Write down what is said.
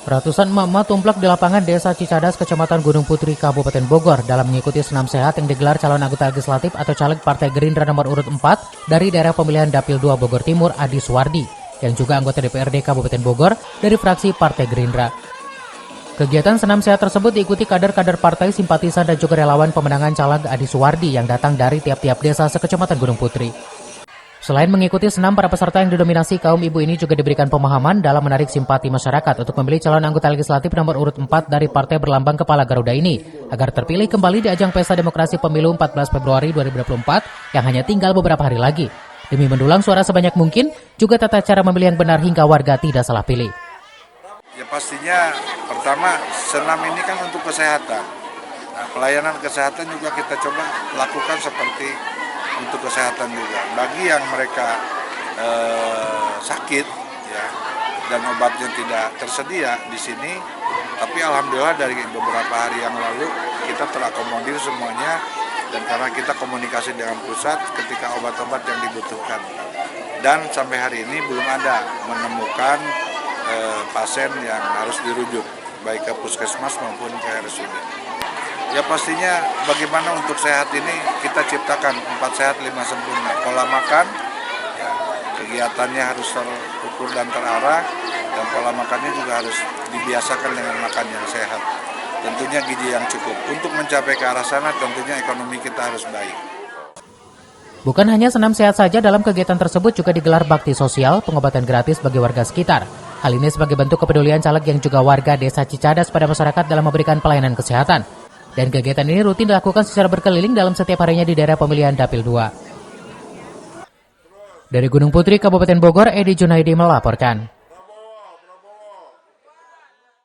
Ratusan emak-emak tumplak di lapangan Desa Cicadas, Kecamatan Gunung Putri, Kabupaten Bogor dalam mengikuti senam sehat yang digelar calon anggota legislatif atau caleg Partai Gerindra nomor urut 4 dari daerah pemilihan Dapil 2 Bogor Timur, Adi Suwardi, yang juga anggota DPRD Kabupaten Bogor dari fraksi Partai Gerindra. Kegiatan senam sehat tersebut diikuti kader-kader partai, simpatisan dan juga relawan pemenangan caleg Adi Suwardi yang datang dari tiap-tiap desa sekecamatan Gunung Putri. Selain mengikuti senam, para peserta yang didominasi kaum ibu ini juga diberikan pemahaman dalam menarik simpati masyarakat untuk memilih calon anggota legislatif nomor urut 4 dari partai berlambang kepala Garuda ini, agar terpilih kembali di ajang Pesta Demokrasi Pemilu 14 Februari 2024 yang hanya tinggal beberapa hari lagi. Demi mendulang suara sebanyak mungkin, juga tata cara memilih yang benar hingga warga tidak salah pilih. Ya pastinya pertama senam ini kan untuk kesehatan. Nah, pelayanan kesehatan juga kita coba lakukan seperti untuk kesehatan juga. Bagi yang mereka sakit ya dan obatnya tidak tersedia di sini, tapi alhamdulillah dari beberapa hari yang lalu kita terakomodir semuanya, dan karena kita komunikasi dengan pusat ketika obat-obat yang dibutuhkan. Dan sampai hari ini belum ada menemukan pasien yang harus dirujuk baik ke puskesmas maupun ke RSUD. Ya pastinya bagaimana untuk sehat ini kita ciptakan 4 sehat 5 sempurna. Pola makan, ya, kegiatannya harus terukur dan terarah, dan pola makannya juga harus dibiasakan dengan makan yang sehat. Tentunya gizi yang cukup. Untuk mencapai ke arah sana tentunya ekonomi kita harus baik. Bukan hanya senam sehat saja, dalam kegiatan tersebut juga digelar bakti sosial, pengobatan gratis bagi warga sekitar. Hal ini sebagai bentuk kepedulian caleg yang juga warga Desa Cicadas pada masyarakat dalam memberikan pelayanan kesehatan. Dan kegiatan ini rutin dilakukan secara berkeliling dalam setiap harinya di daerah pemilihan Dapil 2. Dari Gunung Putri, Kabupaten Bogor, Edi Junaidi melaporkan.